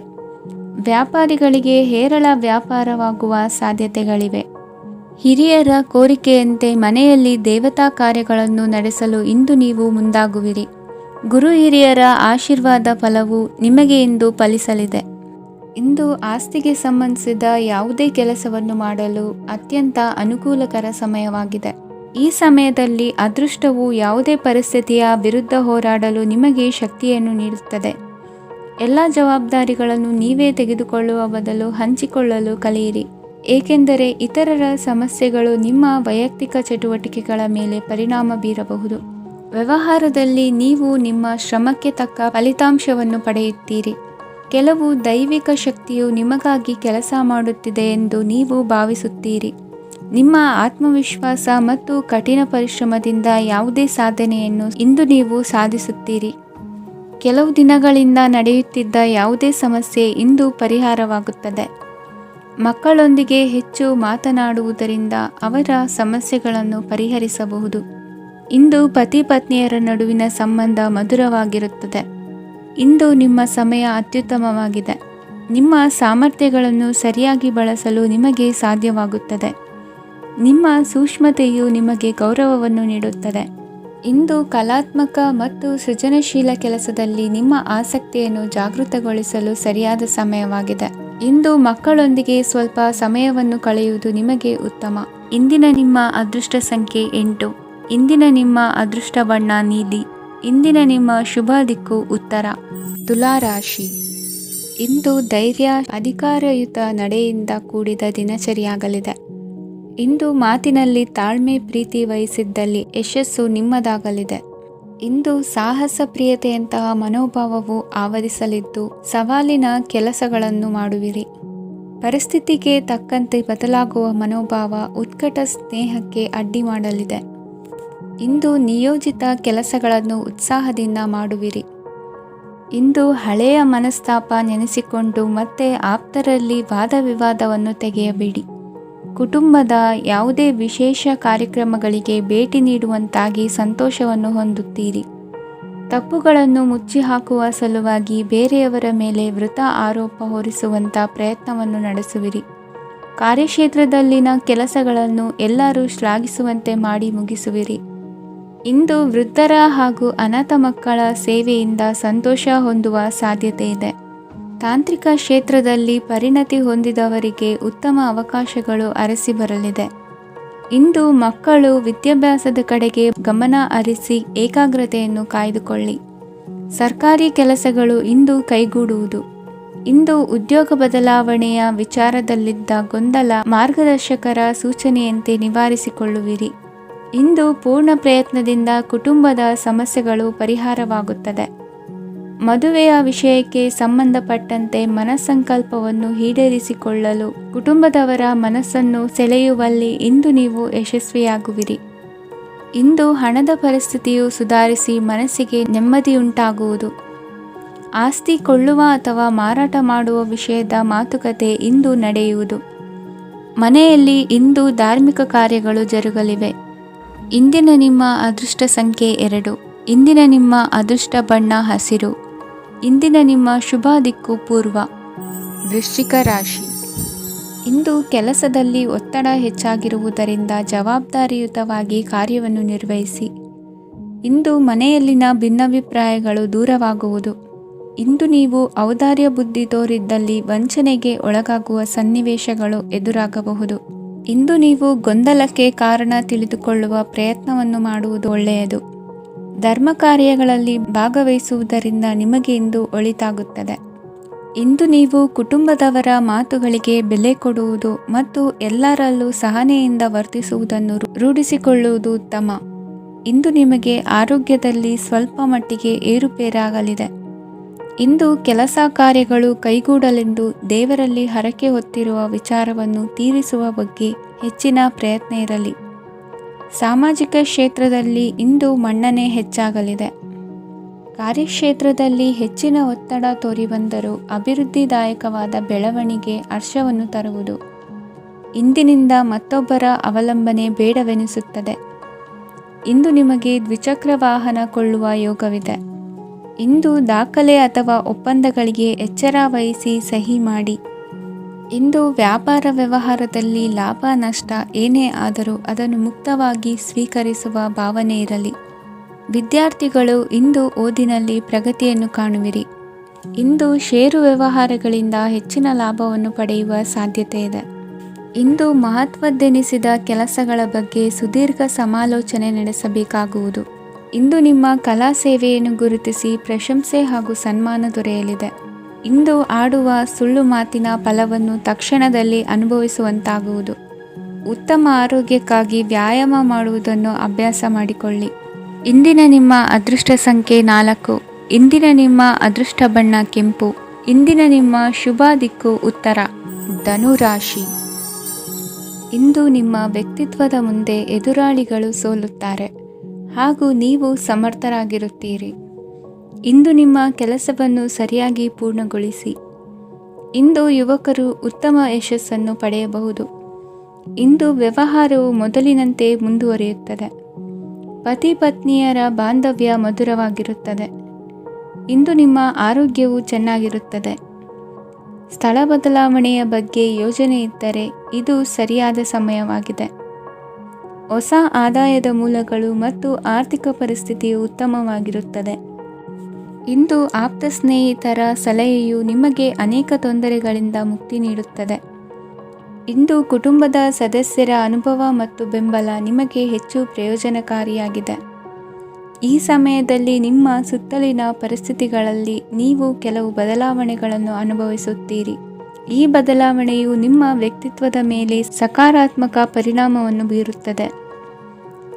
ವ್ಯಾಪಾರಿಗಳಿಗೆ ಹೇರಳ ವ್ಯಾಪಾರವಾಗುವ ಸಾಧ್ಯತೆಗಳಿವೆ. ಹಿರಿಯರ ಕೋರಿಕೆಯಂತೆ ಮನೆಯಲ್ಲಿ ದೇವತಾ ಕಾರ್ಯಗಳನ್ನು ನಡೆಸಲು ಇಂದು ನೀವು ಮುಂದಾಗುವಿರಿ. ಗುರು ಹಿರಿಯರ ಆಶೀರ್ವಾದ ಫಲವು ನಿಮಗೆ ಇಂದು ಫಲಿಸಲಿದೆ. ಇಂದು ಆಸ್ತಿಗೆ ಸಂಬಂಧಿಸಿದ ಯಾವುದೇ ಕೆಲಸವನ್ನು ಮಾಡಲು ಅತ್ಯಂತ ಅನುಕೂಲಕರ ಸಮಯವಾಗಿದೆ. ಈ ಸಮಯದಲ್ಲಿ ಅದೃಷ್ಟವು ಯಾವುದೇ ಪರಿಸ್ಥಿತಿಯ ವಿರುದ್ಧ ಹೋರಾಡಲು ನಿಮಗೆ ಶಕ್ತಿಯನ್ನು ನೀಡುತ್ತದೆ. ಎಲ್ಲ ಜವಾಬ್ದಾರಿಗಳನ್ನು ನೀವೇ ತೆಗೆದುಕೊಳ್ಳುವ ಬದಲು ಹಂಚಿಕೊಳ್ಳಲು ಕಲಿಯಿರಿ, ಏಕೆಂದರೆ ಇತರರ ಸಮಸ್ಯೆಗಳು ನಿಮ್ಮ ವೈಯಕ್ತಿಕ ಚಟುವಟಿಕೆಗಳ ಮೇಲೆ ಪರಿಣಾಮ ಬೀರಬಹುದು. ವ್ಯವಹಾರದಲ್ಲಿ ನೀವು ನಿಮ್ಮ ಶ್ರಮಕ್ಕೆ ತಕ್ಕ ಫಲಿತಾಂಶವನ್ನು ಪಡೆಯುತ್ತೀರಿ. ಕೆಲವು ದೈವಿಕ ಶಕ್ತಿಯು ನಿಮಗಾಗಿ ಕೆಲಸ ಮಾಡುತ್ತಿದೆ ಎಂದು ನೀವು ಭಾವಿಸುತ್ತೀರಿ. ನಿಮ್ಮ ಆತ್ಮವಿಶ್ವಾಸ ಮತ್ತು ಕಠಿಣ ಪರಿಶ್ರಮದಿಂದ ಯಾವುದೇ ಸಾಧನೆಯನ್ನು ಇಂದು ನೀವು ಸಾಧಿಸುತ್ತೀರಿ. ಕೆಲವು ದಿನಗಳಿಂದ ನಡೆಯುತ್ತಿದ್ದ ಯಾವುದೇ ಸಮಸ್ಯೆ ಇಂದು ಪರಿಹಾರವಾಗುತ್ತದೆ. ಮಕ್ಕಳೊಂದಿಗೆ ಹೆಚ್ಚು ಮಾತನಾಡುವುದರಿಂದ ಅವರ ಸಮಸ್ಯೆಗಳನ್ನು ಪರಿಹರಿಸಬಹುದು. ಇಂದು ಪತಿ ಪತ್ನಿಯರ ನಡುವಿನ ಸಂಬಂಧ ಮಧುರವಾಗಿರುತ್ತದೆ. ಇಂದು ನಿಮ್ಮ ಸಮಯ ಅತ್ಯುತ್ತಮವಾಗಿದೆ. ನಿಮ್ಮ ಸಾಮರ್ಥ್ಯಗಳನ್ನು ಸರಿಯಾಗಿ ಬಳಸಲು ನಿಮಗೆ ಸಾಧ್ಯವಾಗುತ್ತದೆ. ನಿಮ್ಮ ಸೂಕ್ಷ್ಮತೆಯು ನಿಮಗೆ ಗೌರವವನ್ನು ನೀಡುತ್ತದೆ. ಇಂದು ಕಲಾತ್ಮಕ ಮತ್ತು ಸೃಜನಶೀಲ ಕೆಲಸದಲ್ಲಿ ನಿಮ್ಮ ಆಸಕ್ತಿಯನ್ನು ಜಾಗೃತಗೊಳಿಸಲು ಸರಿಯಾದ ಸಮಯವಾಗಿದೆ. ಇಂದು ಮಕ್ಕಳೊಂದಿಗೆ ಸ್ವಲ್ಪ ಸಮಯವನ್ನು ಕಳೆಯುವುದು ನಿಮಗೆ ಉತ್ತಮ. ಇಂದಿನ ನಿಮ್ಮ ಅದೃಷ್ಟ ಸಂಖ್ಯೆ 8. ಇಂದಿನ ನಿಮ್ಮ ಅದೃಷ್ಟ ಬಣ್ಣ ನೀಲಿ. ಇಂದಿನ ನಿಮ್ಮ ಶುಭ ದಿಕ್ಕು ಉತ್ತರ. ತುಲಾ ರಾಶಿ. ಇಂದು ಧೈರ್ಯ, ಅಧಿಕಾರಯುತ ನಡೆಯಿಂದ ಕೂಡಿದ ದಿನಚರಿಯಾಗಲಿದೆ. ಇಂದು ಮಾತಿನಲ್ಲಿ ತಾಳ್ಮೆ, ಪ್ರೀತಿ ವಹಿಸಿದ್ದಲ್ಲಿ ಯಶಸ್ಸು ನಿಮ್ಮದಾಗಲಿದೆ. ಇಂದು ಸಾಹಸ ಪ್ರಿಯತೆಯಂತಹ ಮನೋಭಾವವು ಆವರಿಸಲಿದ್ದು ಸವಾಲಿನ ಕೆಲಸಗಳನ್ನು ಮಾಡುವಿರಿ. ಪರಿಸ್ಥಿತಿಗೆ ತಕ್ಕಂತೆ ಬದಲಾಗುವ ಮನೋಭಾವ ಉತ್ಕಟ ಸ್ನೇಹಕ್ಕೆ ಅಡ್ಡಿ ಮಾಡಲಿದೆ. ಇಂದು ನಿಯೋಜಿತ ಕೆಲಸಗಳನ್ನು ಉತ್ಸಾಹದಿಂದ ಮಾಡುವಿರಿ. ಇಂದು ಹಳೆಯ ಮನಸ್ತಾಪ ನೆನೆಸಿಕೊಂಡು ಮತ್ತೆ ಆಪ್ತರಲ್ಲಿ ವಾದ ವಿವಾದವನ್ನು ತೆಗೆಯಬೇಡಿ. ಕುಟುಂಬದ ಯಾವುದೇ ವಿಶೇಷ ಕಾರ್ಯಕ್ರಮಗಳಿಗೆ ಭೇಟಿ ನೀಡುವಂತಾಗಿ ಸಂತೋಷವನ್ನು ಹೊಂದುತ್ತೀರಿ. ತಪ್ಪುಗಳನ್ನು ಮುಚ್ಚಿಹಾಕುವ ಸಲುವಾಗಿ ಬೇರೆಯವರ ಮೇಲೆ ವೃಥಾ ಆರೋಪ ಹೊರಿಸುವಂಥ ಪ್ರಯತ್ನವನ್ನು ನಡೆಸುವಿರಿ. ಕಾರ್ಯಕ್ಷೇತ್ರದಲ್ಲಿನ ಕೆಲಸಗಳನ್ನು ಎಲ್ಲರೂ ಶ್ಲಾಘಿಸುವಂತೆ ಮಾಡಿ ಮುಗಿಸುವಿರಿ. ಇಂದು ವೃದ್ಧರ ಹಾಗೂ ಅನಾಥ ಮಕ್ಕಳ ಸೇವೆಯಿಂದ ಸಂತೋಷ ಹೊಂದುವ ಸಾಧ್ಯತೆ ಇದೆ. ತಾಂತ್ರಿಕ ಕ್ಷೇತ್ರದಲ್ಲಿ ಪರಿಣತಿ ಹೊಂದಿದವರಿಗೆ ಉತ್ತಮ ಅವಕಾಶಗಳು ಅರಸಿ ಬರಲಿದೆ. ಇಂದು ಮಕ್ಕಳು ವಿದ್ಯಾಭ್ಯಾಸದ ಕಡೆಗೆ ಗಮನ ಹರಿಸಿ ಏಕಾಗ್ರತೆಯನ್ನು ಕಾಯ್ದುಕೊಳ್ಳಿ. ಸರ್ಕಾರಿ ಕೆಲಸಗಳು ಇಂದು ಕೈಗೂಡುವುದು. ಇಂದು ಉದ್ಯೋಗ ಬದಲಾವಣೆಯ ವಿಚಾರದಲ್ಲಿದ್ದ ಗೊಂದಲ ಮಾರ್ಗದರ್ಶಕರ ಸೂಚನೆಯಂತೆ ನಿವಾರಿಸಿಕೊಳ್ಳುವಿರಿ. ಇಂದು ಪೂರ್ಣ ಪ್ರಯತ್ನದಿಂದ ಕುಟುಂಬದ ಸಮಸ್ಯೆಗಳು ಪರಿಹಾರವಾಗುತ್ತದೆ. ಮದುವೆಯ ವಿಷಯಕ್ಕೆ ಸಂಬಂಧಪಟ್ಟಂತೆ ಮನಸ್ಸಂಕಲ್ಪವನ್ನು ಈಡೇರಿಸಿಕೊಳ್ಳಲು ಕುಟುಂಬದವರ ಮನಸ್ಸನ್ನು ಸೆಳೆಯುವಲ್ಲಿ ಇಂದು ನೀವು ಯಶಸ್ವಿಯಾಗುವಿರಿ. ಇಂದು ಹಣದ ಪರಿಸ್ಥಿತಿಯು ಸುಧಾರಿಸಿ ಮನಸ್ಸಿಗೆ ನೆಮ್ಮದಿಯುಂಟಾಗುವುದು. ಆಸ್ತಿ ಕೊಳ್ಳುವ ಅಥವಾ ಮಾರಾಟ ಮಾಡುವ ವಿಷಯದ ಮಾತುಕತೆ ಇಂದು ನಡೆಯುವುದು. ಮನೆಯಲ್ಲಿ ಇಂದು ಧಾರ್ಮಿಕ ಕಾರ್ಯಗಳು ಜರುಗಲಿವೆ. ಇಂದಿನ ನಿಮ್ಮ ಅದೃಷ್ಟ ಸಂಖ್ಯೆ 2. ಇಂದಿನ ನಿಮ್ಮ ಅದೃಷ್ಟ ಬಣ್ಣ ಹಸಿರು. ಇಂದಿನ ನಿಮ್ಮ ಶುಭ ದಿಕ್ಕು ಪೂರ್ವ. ವೃಶ್ಚಿಕ ರಾಶಿ. ಇಂದು ಕೆಲಸದಲ್ಲಿ ಒತ್ತಡ ಹೆಚ್ಚಾಗಿರುವುದರಿಂದ ಜವಾಬ್ದಾರಿಯುತವಾಗಿ ಕಾರ್ಯವನ್ನು ನಿರ್ವಹಿಸಿ. ಇಂದು ಮನೆಯಲ್ಲಿನ ಭಿನ್ನಾಭಿಪ್ರಾಯಗಳು ದೂರವಾಗುವುದು. ಇಂದು ನೀವು ಔದಾರ್ಯ ಬುದ್ಧಿ ತೋರಿದ್ದಲ್ಲಿ ವಂಚನೆಗೆ ಒಳಗಾಗುವ ಸನ್ನಿವೇಶಗಳು ಎದುರಾಗಬಹುದು. ಇಂದು ನೀವು ಗೊಂದಲಕ್ಕೆ ಕಾರಣ ತಿಳಿದುಕೊಳ್ಳುವ ಪ್ರಯತ್ನವನ್ನು ಮಾಡುವುದು ಒಳ್ಳೆಯದು. ಧರ್ಮ ಕಾರ್ಯಗಳಲ್ಲಿ ಭಾಗವಹಿಸುವುದರಿಂದ ನಿಮಗೆ ಇಂದು ಒಳಿತಾಗುತ್ತದೆ. ಇಂದು ನೀವು ಕುಟುಂಬದವರ ಮಾತುಗಳಿಗೆ ಬೆಲೆ ಕೊಡುವುದು ಮತ್ತು ಎಲ್ಲರಲ್ಲೂ ಸಹನೆಯಿಂದ ವರ್ತಿಸುವುದನ್ನು ರೂಢಿಸಿಕೊಳ್ಳುವುದು ಉತ್ತಮ. ಇಂದು ನಿಮಗೆ ಆರೋಗ್ಯದಲ್ಲಿ ಸ್ವಲ್ಪ ಮಟ್ಟಿಗೆ ಏರುಪೇರಾಗಲಿದೆ. ಇಂದು ಕೆಲಸ ಕಾರ್ಯಗಳು ಕೈಗೂಡಲೆಂದು ದೇವರಲ್ಲಿ ಹರಕೆ ಹೊತ್ತಿರುವ ವಿಚಾರವನ್ನು ತೀರಿಸುವ ಬಗ್ಗೆ ಹೆಚ್ಚಿನ ಪ್ರಯತ್ನ ಇರಲಿ. ಸಾಮಾಜಿಕ ಕ್ಷೇತ್ರದಲ್ಲಿ ಇಂದು ಮನ್ನಣೆ ಹೆಚ್ಚಾಗಲಿದೆ. ಕಾರ್ಯಕ್ಷೇತ್ರದಲ್ಲಿ ಹೆಚ್ಚಿನ ಒತ್ತಡ ತೋರಿಬಂದರೂ ಅಭಿವೃದ್ಧಿದಾಯಕವಾದ ಬೆಳವಣಿಗೆ ಹರ್ಷವನ್ನು ತರುವುದು. ಇಂದಿನಿಂದ ಮತ್ತೊಬ್ಬರ ಅವಲಂಬನೆ ಬೇಡವೆನಿಸುತ್ತದೆ. ಇಂದು ನಿಮಗೆ ದ್ವಿಚಕ್ರ ವಾಹನ ಕೊಳ್ಳುವ ಯೋಗವಿದೆ. ಇಂದು ದಾಖಲೆ ಅಥವಾ ಒಪ್ಪಂದಗಳಿಗೆ ಎಚ್ಚರ ವಹಿಸಿ ಸಹಿ ಮಾಡಿ. ಇಂದು ವ್ಯಾಪಾರ ವ್ಯವಹಾರದಲ್ಲಿ ಲಾಭ ನಷ್ಟ ಏನೇ ಆದರೂ ಅದನ್ನು ಮುಕ್ತವಾಗಿ ಸ್ವೀಕರಿಸುವ ಭಾವನೆ ಇರಲಿ. ವಿದ್ಯಾರ್ಥಿಗಳು ಇಂದು ಓದಿನಲ್ಲಿ ಪ್ರಗತಿಯನ್ನು ಕಾಣುವಿರಿ. ಇಂದು ಷೇರು ವ್ಯವಹಾರಗಳಿಂದ ಹೆಚ್ಚಿನ ಲಾಭವನ್ನು ಪಡೆಯುವ ಸಾಧ್ಯತೆ ಇದೆ. ಇಂದು ಮಹತ್ವದ್ದೆನಿಸಿದ ಕೆಲಸಗಳ ಬಗ್ಗೆ ಸುದೀರ್ಘ ಸಮಾಲೋಚನೆ ನಡೆಸಬೇಕಾಗುವುದು. ಇಂದು ನಿಮ್ಮ ಕಲಾ ಸೇವೆಯನ್ನು ಗುರುತಿಸಿ ಪ್ರಶಂಸೆ ಹಾಗೂ ಸನ್ಮಾನ ದೊರೆಯಲಿದೆ. ಇಂದು ಆಡುವ ಸುಳ್ಳು ಮಾತಿನ ಫಲವನ್ನು ತಕ್ಷಣದಲ್ಲಿ ಅನುಭವಿಸುವಂತಾಗುವುದು. ಉತ್ತಮ ಆರೋಗ್ಯಕ್ಕಾಗಿ ವ್ಯಾಯಾಮ ಮಾಡುವುದನ್ನು ಅಭ್ಯಾಸ ಮಾಡಿಕೊಳ್ಳಿ. ಇಂದಿನ ನಿಮ್ಮ ಅದೃಷ್ಟ ಸಂಖ್ಯೆ 4. ಇಂದಿನ ನಿಮ್ಮ ಅದೃಷ್ಟ ಬಣ್ಣ ಕೆಂಪು. ಇಂದಿನ ನಿಮ್ಮ ಶುಭ ದಿಕ್ಕು ಉತ್ತರ. ಧನುರಾಶಿ. ಇಂದು ನಿಮ್ಮ ವ್ಯಕ್ತಿತ್ವದ ಮುಂದೆ ಎದುರಾಳಿಗಳು ಸೋಲುತ್ತಾರೆ ಹಾಗೂ ನೀವು ಸಮರ್ಥರಾಗಿರುತ್ತೀರಿ. ಇಂದು ನಿಮ್ಮ ಕೆಲಸವನ್ನು ಸರಿಯಾಗಿ ಪೂರ್ಣಗೊಳಿಸಿ. ಇಂದು ಯುವಕರು ಉತ್ತಮ ಯಶಸ್ಸನ್ನು ಪಡೆಯಬಹುದು. ಇಂದು ವ್ಯವಹಾರವು ಮೊದಲಿನಂತೆ ಮುಂದುವರಿಯುತ್ತದೆ. ಪತಿ ಪತ್ನಿಯರ ಬಾಂಧವ್ಯ ಮಧುರವಾಗಿರುತ್ತದೆ. ಇಂದು ನಿಮ್ಮ ಆರೋಗ್ಯವು ಚೆನ್ನಾಗಿರುತ್ತದೆ. ಸ್ಥಳ ಬದಲಾವಣೆಯ ಬಗ್ಗೆ ಯೋಜನೆ ಇದ್ದರೆ ಇದು ಸರಿಯಾದ ಸಮಯವಾಗಿದೆ. ಹೊಸ ಆದಾಯದ ಮೂಲಗಳು ಮತ್ತು ಆರ್ಥಿಕ ಪರಿಸ್ಥಿತಿಯು ಉತ್ತಮವಾಗಿರುತ್ತದೆ. ಇಂದು ಆಪ್ತ ಸ್ನೇಹಿತರ ಸಲಹೆಯು ನಿಮಗೆ ಅನೇಕ ತೊಂದರೆಗಳಿಂದ ಮುಕ್ತಿ ನೀಡುತ್ತದೆ. ಇಂದು ಕುಟುಂಬದ ಸದಸ್ಯರ ಅನುಭವ ಮತ್ತು ಬೆಂಬಲ ನಿಮಗೆ ಹೆಚ್ಚು ಪ್ರಯೋಜನಕಾರಿಯಾಗಿದೆ. ಈ ಸಮಯದಲ್ಲಿ ನಿಮ್ಮ ಸುತ್ತಲಿನ ಪರಿಸ್ಥಿತಿಗಳಲ್ಲಿ ನೀವು ಕೆಲವು ಬದಲಾವಣೆಗಳನ್ನು ಅನುಭವಿಸುತ್ತೀರಿ. ಈ ಬದಲಾವಣೆಯು ನಿಮ್ಮ ವ್ಯಕ್ತಿತ್ವದ ಮೇಲೆ ಸಕಾರಾತ್ಮಕ ಪರಿಣಾಮವನ್ನು ಬೀರುತ್ತದೆ.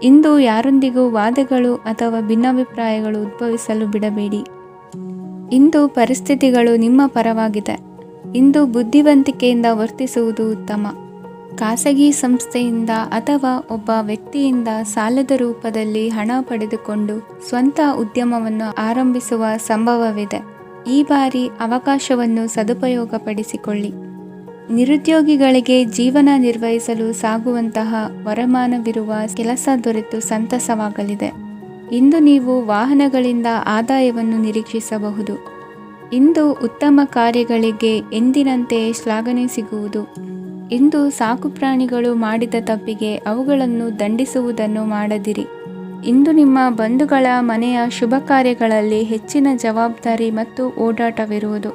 ಇಂದು ಯಾರೊಂದಿಗೂ ವಾದಗಳು ಅಥವಾ ಭಿನ್ನಾಭಿಪ್ರಾಯಗಳು ಉದ್ಭವಿಸಲು ಬಿಡಬೇಡಿ. ಇಂದು ಪರಿಸ್ಥಿತಿಗಳು ನಿಮ್ಮ ಪರವಾಗಿದೆ. ಇಂದು ಬುದ್ಧಿವಂತಿಕೆಯಿಂದ ವರ್ತಿಸುವುದು ಉತ್ತಮ. ಖಾಸಗಿ ಸಂಸ್ಥೆಯಿಂದ ಅಥವಾ ಒಬ್ಬ ವ್ಯಕ್ತಿಯಿಂದ ಸಾಲದ ರೂಪದಲ್ಲಿ ಹಣ ಪಡೆದುಕೊಂಡು ಸ್ವಂತ ಉದ್ಯಮವನ್ನು ಆರಂಭಿಸುವ ಸಂಭವವಿದೆ. ಈ ಬಾರಿ ಅವಕಾಶವನ್ನು ಸದುಪಯೋಗಪಡಿಸಿಕೊಳ್ಳಿ. ನಿರುದ್ಯೋಗಿಗಳಿಗೆ ಜೀವನ ನಿರ್ವಹಿಸಲು ಸಾಗುವಂತಹ ವರಮಾನವಿರುವ ಕೆಲಸ ದೊರೆತು ಸಂತಸವಾಗಲಿದೆ. ಇಂದು ನೀವು ವಾಹನಗಳಿಂದ ಆದಾಯವನ್ನು ನಿರೀಕ್ಷಿಸಬಹುದು. ಇಂದು ಉತ್ತಮ ಕಾರ್ಯಗಳಿಗೆ ಎಂದಿನಂತೆ ಶ್ಲಾಘನೆ ಸಿಗುವುದು. ಇಂದು ಸಾಕುಪ್ರಾಣಿಗಳು ಮಾಡಿದ ತಪ್ಪಿಗೆ ಅವುಗಳನ್ನು ದಂಡಿಸುವುದನ್ನು ಮಾಡದಿರಿ. ಇಂದು ನಿಮ್ಮ ಬಂಧುಗಳ ಮನೆಯ ಶುಭ ಕಾರ್ಯಗಳಲ್ಲಿ ಹೆಚ್ಚಿನ ಜವಾಬ್ದಾರಿ ಮತ್ತು ಓಡಾಟವಿರುವುದು.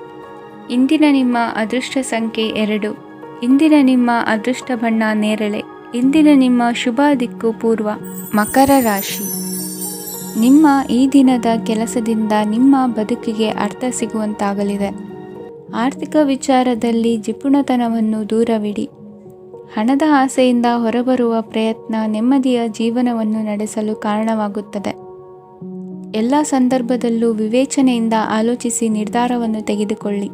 ಇಂದಿನ ನಿಮ್ಮ ಅದೃಷ್ಟ ಸಂಖ್ಯೆ 2. ಇಂದಿನ ನಿಮ್ಮ ಅದೃಷ್ಟ ಬಣ್ಣ ನೇರಳೆ. ಇಂದಿನ ನಿಮ್ಮ ಶುಭ ದಿಕ್ಕು ಪೂರ್ವ. ಮಕರ ರಾಶಿ. ನಿಮ್ಮ ಈ ದಿನದ ಕೆಲಸದಿಂದ ನಿಮ್ಮ ಬದುಕಿಗೆ ಅರ್ಥ ಸಿಗುವಂತಾಗಲಿದೆ. ಆರ್ಥಿಕ ವಿಚಾರದಲ್ಲಿ ಜಿಪುಣತನವನ್ನು ದೂರವಿಡಿ. ಹಣದ ಆಸೆಯಿಂದ ಹೊರಬರುವ ಪ್ರಯತ್ನ ನೆಮ್ಮದಿಯ ಜೀವನವನ್ನು ನಡೆಸಲು ಕಾರಣವಾಗುತ್ತದೆ. ಎಲ್ಲ ಸಂದರ್ಭದಲ್ಲೂ ವಿವೇಚನೆಯಿಂದ ಆಲೋಚಿಸಿ ನಿರ್ಧಾರವನ್ನು ತೆಗೆದುಕೊಳ್ಳಿ.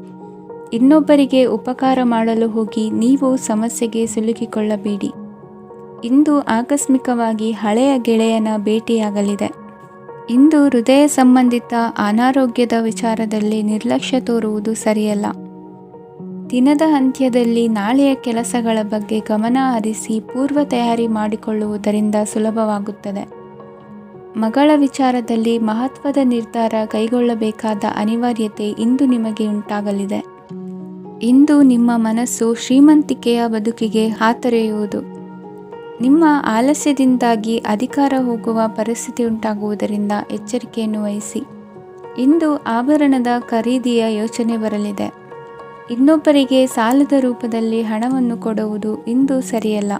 ಇನ್ನೊಬ್ಬರಿಗೆ ಉಪಕಾರ ಮಾಡಲು ಹೋಗಿ ನೀವು ಸಮಸ್ಯೆಗೆ ಸಿಲುಕಿಕೊಳ್ಳಬೇಡಿ. ಇಂದು ಆಕಸ್ಮಿಕವಾಗಿ ಹಳೆಯ ಗೆಳೆಯನ ಭೇಟಿಯಾಗಲಿದೆ. ಇಂದು ಹೃದಯ ಸಂಬಂಧಿತ ಅನಾರೋಗ್ಯದ ವಿಚಾರದಲ್ಲಿ ನಿರ್ಲಕ್ಷ್ಯ ತೋರುವುದು ಸರಿಯಲ್ಲ. ದಿನದ ಅಂತ್ಯದಲ್ಲಿ ನಾಳೆಯ ಕೆಲಸಗಳ ಬಗ್ಗೆ ಗಮನ ಹರಿಸಿ ಪೂರ್ವ ತಯಾರಿ ಮಾಡಿಕೊಳ್ಳುವುದರಿಂದ ಸುಲಭವಾಗುತ್ತದೆ. ಮಗಳ ವಿಚಾರದಲ್ಲಿ ಮಹತ್ವದ ನಿರ್ಧಾರ ಕೈಗೊಳ್ಳಬೇಕಾದ ಅನಿವಾರ್ಯತೆ ಇಂದು ನಿಮಗೆ ಉಂಟಾಗಲಿದೆ. ಇಂದು ನಿಮ್ಮ ಮನಸ್ಸು ಶ್ರೀಮಂತಿಕೆಯ ಬದುಕಿಗೆ ಹಾತೊರೆಯುವುದು. ನಿಮ್ಮ ಆಲಸ್ಯದಿಂದಾಗಿ ಅಧಿಕಾರ ಹೋಗುವ ಪರಿಸ್ಥಿತಿ ಉಂಟಾಗುವುದರಿಂದ ಎಚ್ಚರಿಕೆಯನ್ನು ವಹಿಸಿ. ಇಂದು ಆಭರಣದ ಖರೀದಿಯ ಯೋಚನೆ ಬರಲಿದೆ. ಇನ್ನೊಬ್ಬರಿಗೆ ಸಾಲದ ರೂಪದಲ್ಲಿ ಹಣವನ್ನು ಕೊಡುವುದು ಇಂದು ಸರಿಯಲ್ಲ.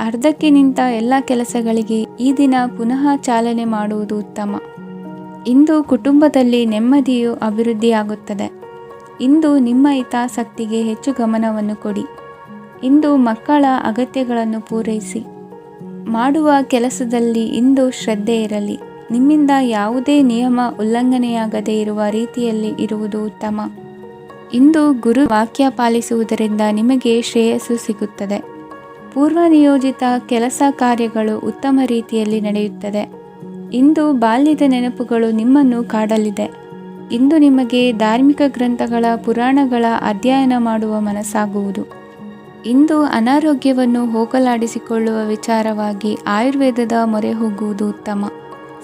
ಅರ್ಧಕ್ಕೆ ನಿಂತ ಎಲ್ಲ ಕೆಲಸಗಳಿಗೆ ಈ ದಿನ ಪುನಃ ಚಾಲನೆ ಮಾಡುವುದು ಉತ್ತಮ. ಇಂದು ಕುಟುಂಬದಲ್ಲಿ ನೆಮ್ಮದಿಯು ಅಭಿವೃದ್ಧಿಯಾಗುತ್ತದೆ. ಇಂದು ನಿಮ್ಮ ಹಿತಾಸಕ್ತಿಗೆ ಹೆಚ್ಚು ಗಮನವನ್ನು ಕೊಡಿ. ಇಂದು ಮಕ್ಕಳ ಅಗತ್ಯಗಳನ್ನು ಪೂರೈಸಿ. ಮಾಡುವ ಕೆಲಸದಲ್ಲಿ ಇಂದು ಶ್ರದ್ಧೆ ಇರಲಿ. ನಿಮ್ಮಿಂದ ಯಾವುದೇ ನಿಯಮ ಉಲ್ಲಂಘನೆಯಾಗದೇ ಇರುವ ರೀತಿಯಲ್ಲಿ ಇರುವುದು ಉತ್ತಮ. ಇಂದು ಗುರು ವಾಕ್ಯ ಪಾಲಿಸುವುದರಿಂದ ನಿಮಗೆ ಶ್ರೇಯಸ್ಸು ಸಿಗುತ್ತದೆ. ಪೂರ್ವ ನಿಯೋಜಿತ ಕೆಲಸ ಕಾರ್ಯಗಳು ಉತ್ತಮ ರೀತಿಯಲ್ಲಿ ನಡೆಯುತ್ತದೆ. ಇಂದು ಬಾಲ್ಯದ ನೆನಪುಗಳು ನಿಮ್ಮನ್ನು ಕಾಡಲಿದೆ. ಇಂದು ನಿಮಗೆ ಧಾರ್ಮಿಕ ಗ್ರಂಥಗಳ ಪುರಾಣಗಳ ಅಧ್ಯಯನ ಮಾಡುವ ಮನಸ್ಸಾಗುವುದು. ಇಂದು ಅನಾರೋಗ್ಯವನ್ನು ಹೋಗಲಾಡಿಸಿಕೊಳ್ಳುವ ವಿಚಾರವಾಗಿ ಆಯುರ್ವೇದದ ಮೊರೆ ಹೋಗುವುದು ಉತ್ತಮ.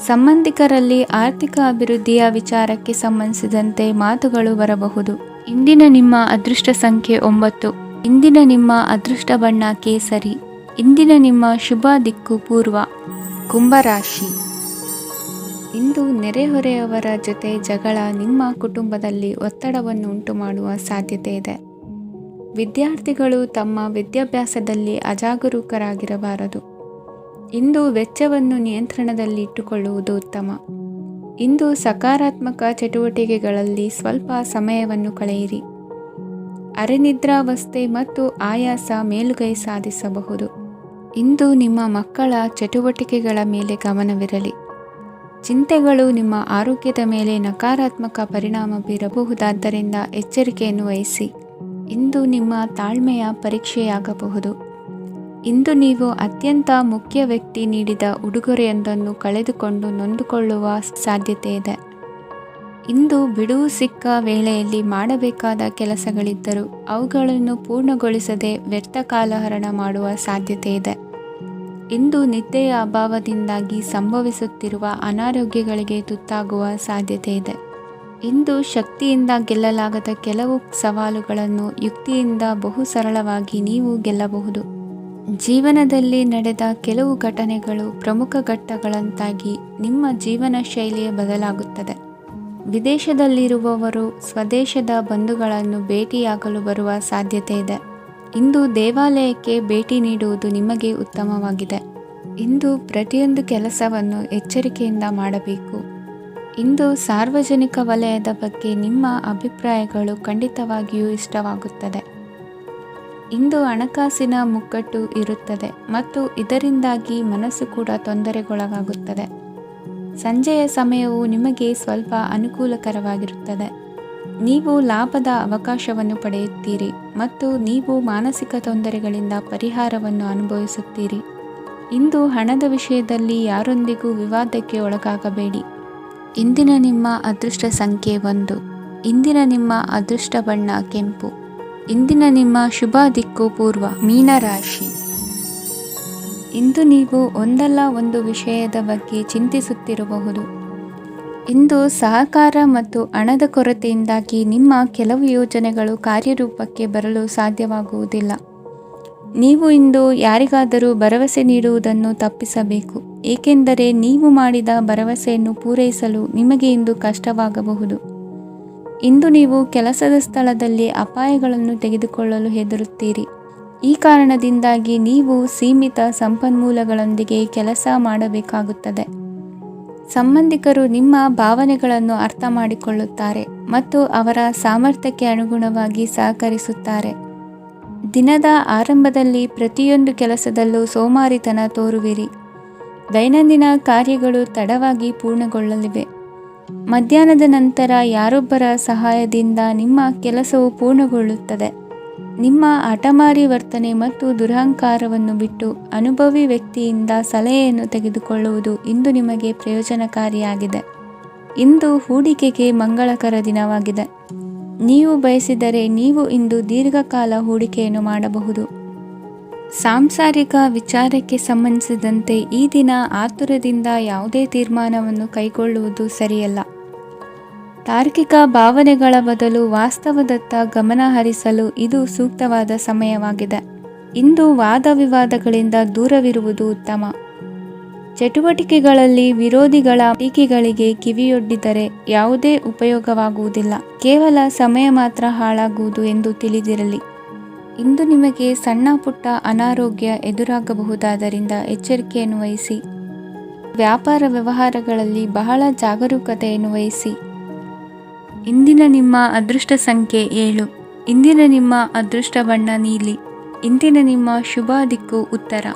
ಸಂಬಂಧಿಕರಲ್ಲಿ ಆರ್ಥಿಕ ಅಭಿವೃದ್ಧಿಯ ವಿಚಾರಕ್ಕೆ ಸಂಬಂಧಿಸಿದಂತೆ ಮಾತುಗಳು ಬರಬಹುದು. ಇಂದಿನ ನಿಮ್ಮ ಅದೃಷ್ಟ ಸಂಖ್ಯೆ 9. ಇಂದಿನ ನಿಮ್ಮ ಅದೃಷ್ಟ ಬಣ್ಣ ಕೇಸರಿ. ಇಂದಿನ ನಿಮ್ಮ ಶುಭ ದಿಕ್ಕು ಪೂರ್ವ. ಕುಂಭರಾಶಿ. ಇಂದು ನೆರೆಹೊರೆಯವರ ಜೊತೆ ಜಗಳ ನಿಮ್ಮ ಕುಟುಂಬದಲ್ಲಿ ಒತ್ತಡವನ್ನು ಉಂಟುಮಾಡುವ ಸಾಧ್ಯತೆ ಇದೆ. ವಿದ್ಯಾರ್ಥಿಗಳು ತಮ್ಮ ವಿದ್ಯಾಭ್ಯಾಸದಲ್ಲಿ ಅಜಾಗರೂಕರಾಗಿರಬಾರದು. ಇಂದು ವೆಚ್ಚವನ್ನು ನಿಯಂತ್ರಣದಲ್ಲಿಟ್ಟುಕೊಳ್ಳುವುದು ಉತ್ತಮ. ಇಂದು ಸಕಾರಾತ್ಮಕ ಚಟುವಟಿಕೆಗಳಲ್ಲಿ ಸ್ವಲ್ಪ ಸಮಯವನ್ನು ಕಳೆಯಿರಿ. ಅರೆನಿದ್ರಾವಸ್ಥೆ ಮತ್ತು ಆಯಾಸ ಮೇಲುಗೈ ಸಾಧಿಸಬಹುದು. ಇಂದು ನಿಮ್ಮ ಮಕ್ಕಳ ಚಟುವಟಿಕೆಗಳ ಮೇಲೆ ಗಮನವಿರಲಿ. ಚಿಂತೆಗಳು ನಿಮ್ಮ ಆರೋಗ್ಯದ ಮೇಲೆ ನಕಾರಾತ್ಮಕ ಪರಿಣಾಮ ಬೀರಬಹುದಾದ್ದರಿಂದ ಎಚ್ಚರಿಕೆಯನ್ನು ವಹಿಸಿ. ಇಂದು ನಿಮ್ಮ ತಾಳ್ಮೆಯ ಪರೀಕ್ಷೆಯಾಗಬಹುದು. ಇಂದು ನೀವು ಅತ್ಯಂತ ಮುಖ್ಯ ವ್ಯಕ್ತಿ ನೀಡಿದ ಉಡುಗೊರೆಯೊಂದನ್ನು ಕಳೆದುಕೊಂಡು ನೊಂದುಕೊಳ್ಳುವ ಸಾಧ್ಯತೆ ಇದೆ. ಇಂದು ಬಿಡುವು ಸಿಕ್ಕ ವೇಳೆಯಲ್ಲಿ ಮಾಡಬೇಕಾದ ಕೆಲಸಗಳಿದ್ದರೂ ಅವುಗಳನ್ನು ಪೂರ್ಣಗೊಳಿಸದೆ ವ್ಯರ್ಥ ಕಾಲಹರಣ ಮಾಡುವ ಸಾಧ್ಯತೆ ಇದೆ. ಇಂದು ನಿದ್ದೆಯ ಅಭಾವದಿಂದಾಗಿ ಸಂಭವಿಸುತ್ತಿರುವ ಅನಾರೋಗ್ಯಗಳಿಗೆ ತುತ್ತಾಗುವ ಸಾಧ್ಯತೆ ಇದೆ. ಇಂದು ಶಕ್ತಿಯಿಂದ ಗೆಲ್ಲಲಾಗದ ಕೆಲವು ಸವಾಲುಗಳನ್ನು ಯುಕ್ತಿಯಿಂದ ಬಹು ಸರಳವಾಗಿ ನೀವು ಗೆಲ್ಲಬಹುದು. ಜೀವನದಲ್ಲಿ ನಡೆದ ಕೆಲವು ಘಟನೆಗಳು ಪ್ರಮುಖ ಘಟ್ಟಗಳಂತಾಗಿ ನಿಮ್ಮ ಜೀವನ ಶೈಲಿಯೇ ಬದಲಾಗುತ್ತದೆ. ವಿದೇಶದಲ್ಲಿರುವವರು ಸ್ವದೇಶದ ಬಂಧುಗಳನ್ನು ಭೇಟಿಯಾಗಲು ಬರುವ ಸಾಧ್ಯತೆ ಇದೆ. ಇಂದು ದೇವಾಲಯಕ್ಕೆ ಭೇಟಿ ನೀಡುವುದು ನಿಮಗೆ ಉತ್ತಮವಾಗಿದೆ. ಇಂದು ಪ್ರತಿಯೊಂದು ಕೆಲಸವನ್ನು ಎಚ್ಚರಿಕೆಯಿಂದ ಮಾಡಬೇಕು. ಇಂದು ಸಾರ್ವಜನಿಕ ವಲಯದ ಬಗ್ಗೆ ನಿಮ್ಮ ಅಭಿಪ್ರಾಯಗಳು ಖಂಡಿತವಾಗಿಯೂ ಇಷ್ಟವಾಗುತ್ತದೆ. ಇಂದು ಹಣಕಾಸಿನ ಮುಗ್ಗಟ್ಟು ಇರುತ್ತದೆ ಮತ್ತು ಇದರಿಂದಾಗಿ ಮನಸ್ಸು ಕೂಡ ತೊಂದರೆಗೊಳಗಾಗುತ್ತದೆ. ಸಂಜೆಯ ಸಮಯವು ನಿಮಗೆ ಸ್ವಲ್ಪ ಅನುಕೂಲಕರವಾಗಿರುತ್ತದೆ. ನೀವು ಲಾಭದ ಅವಕಾಶವನ್ನು ಪಡೆಯುತ್ತೀರಿ ಮತ್ತು ನೀವು ಮಾನಸಿಕ ತೊಂದರೆಗಳಿಂದ ಪರಿಹಾರವನ್ನು ಅನುಭವಿಸುತ್ತೀರಿ. ಇಂದು ಹಣದ ವಿಷಯದಲ್ಲಿ ಯಾರೊಂದಿಗೂ ವಿವಾದಕ್ಕೆ ಒಳಗಾಗಬೇಡಿ. ಇಂದಿನ ನಿಮ್ಮ ಅದೃಷ್ಟ ಸಂಖ್ಯೆ 1. ಇಂದಿನ ನಿಮ್ಮ ಅದೃಷ್ಟ ಬಣ್ಣ ಕೆಂಪು. ಇಂದಿನ ನಿಮ್ಮ ಶುಭ ದಿಕ್ಕು ಪೂರ್ವ. ಮೀನರಾಶಿ. ಇಂದು ನೀವು ಒಂದಲ್ಲ ಒಂದು ವಿಷಯದ ಬಗ್ಗೆ ಚಿಂತಿಸುತ್ತಿರಬಹುದು. ಇಂದು ಸಹಕಾರ ಮತ್ತು ಹಣದ ಕೊರತೆಯಿಂದಾಗಿ ನಿಮ್ಮ ಕೆಲವು ಯೋಜನೆಗಳು ಕಾರ್ಯರೂಪಕ್ಕೆ ಬರಲು ಸಾಧ್ಯವಾಗುವುದಿಲ್ಲ. ನೀವು ಇಂದು ಯಾರಿಗಾದರೂ ಭರವಸೆ ನೀಡುವುದನ್ನು ತಪ್ಪಿಸಬೇಕು, ಏಕೆಂದರೆ ನೀವು ಮಾಡಿದ ಭರವಸೆಯನ್ನು ಪೂರೈಸಲು ನಿಮಗೆ ಇಂದು ಕಷ್ಟವಾಗಬಹುದು. ಇಂದು ನೀವು ಕೆಲಸದ ಸ್ಥಳದಲ್ಲಿ ಅಪಾಯಗಳನ್ನು ತೆಗೆದುಕೊಳ್ಳಲು ಹೆದರುತ್ತೀರಿ. ಈ ಕಾರಣದಿಂದಾಗಿ ನೀವು ಸೀಮಿತ ಸಂಪನ್ಮೂಲಗಳೊಂದಿಗೆ ಕೆಲಸ ಮಾಡಬೇಕಾಗುತ್ತದೆ. ಸಂಬಂಧಿಕರು ನಿಮ್ಮ ಭಾವನೆಗಳನ್ನು ಅರ್ಥ ಮಾಡಿಕೊಳ್ಳುತ್ತಾರೆ ಮತ್ತು ಅವರ ಸಾಮರ್ಥ್ಯಕ್ಕೆ ಅನುಗುಣವಾಗಿ ಸಹಕರಿಸುತ್ತಾರೆ. ದಿನದ ಆರಂಭದಲ್ಲಿ ಪ್ರತಿಯೊಂದು ಕೆಲಸದಲ್ಲೂ ಸೋಮಾರಿತನ ತೋರುವಿರಿ. ದೈನಂದಿನ ಕಾರ್ಯಗಳು ತಡವಾಗಿ ಪೂರ್ಣಗೊಳ್ಳಲಿವೆ. ಮಧ್ಯಾಹ್ನದ ನಂತರ ಯಾರೊಬ್ಬರ ಸಹಾಯದಿಂದ ನಿಮ್ಮ ಕೆಲಸವು ಪೂರ್ಣಗೊಳ್ಳುತ್ತದೆ. ನಿಮ್ಮ ಹಠಮಾರಿ ವರ್ತನೆ ಮತ್ತು ದುರಹಂಕಾರವನ್ನು ಬಿಟ್ಟು ಅನುಭವಿ ವ್ಯಕ್ತಿಯಿಂದ ಸಲಹೆಯನ್ನು ತೆಗೆದುಕೊಳ್ಳುವುದು ಇಂದು ನಿಮಗೆ ಪ್ರಯೋಜನಕಾರಿಯಾಗಿದೆ. ಇಂದು ಹೂಡಿಕೆಗೆ ಮಂಗಳಕರ ದಿನವಾಗಿದೆ. ನೀವು ಬಯಸಿದರೆ ನೀವು ಇಂದು ದೀರ್ಘಕಾಲ ಹೂಡಿಕೆಯನ್ನು ಮಾಡಬಹುದು. ಸಾಂಸಾರಿಕ ವಿಚಾರಕ್ಕೆ ಸಂಬಂಧಿಸಿದಂತೆ ಈ ದಿನ ಆತುರದಿಂದ ಯಾವುದೇ ತೀರ್ಮಾನವನ್ನು ಕೈಗೊಳ್ಳುವುದು ಸರಿಯಲ್ಲ. ತಾರ್ಕಿಕ ಭಾವನೆಗಳ ಬದಲು ವಾಸ್ತವದತ್ತ ಗಮನ ಹರಿಸಲು ಇದು ಸೂಕ್ತವಾದ ಸಮಯವಾಗಿದೆ. ಇಂದು ವಾದ ವಿವಾದಗಳಿಂದ ದೂರವಿರುವುದು ಉತ್ತಮ. ಚಟುವಟಿಕೆಗಳಲ್ಲಿ ವಿರೋಧಿಗಳ ಟೀಕೆಗಳಿಗೆ ಕಿವಿಯೊಡ್ಡಿದರೆ ಯಾವುದೇ ಉಪಯೋಗವಾಗುವುದಿಲ್ಲ, ಕೇವಲ ಸಮಯ ಮಾತ್ರ ಹಾಳಾಗುವುದು ಎಂದು ತಿಳಿದಿರಲಿ. ಇಂದು ನಿಮಗೆ ಸಣ್ಣ ಪುಟ್ಟ ಅನಾರೋಗ್ಯ ಎದುರಾಗಬಹುದಾದ್ದರಿಂದ ಎಚ್ಚರಿಕೆಯನ್ನು ವಹಿಸಿ. ವ್ಯಾಪಾರ ವ್ಯವಹಾರಗಳಲ್ಲಿ ಬಹಳ ಜಾಗರೂಕತೆಯನ್ನು ವಹಿಸಿ. ಇಂದಿನ ನಿಮ್ಮ ಅದೃಷ್ಟ ಸಂಖ್ಯೆ 7. ಇಂದಿನ ನಿಮ್ಮ ಅದೃಷ್ಟ ಬಣ್ಣ ನೀಲಿ. ಇಂದಿನ ನಿಮ್ಮ ಶುಭ ದಿಕ್ಕು ಉತ್ತರ.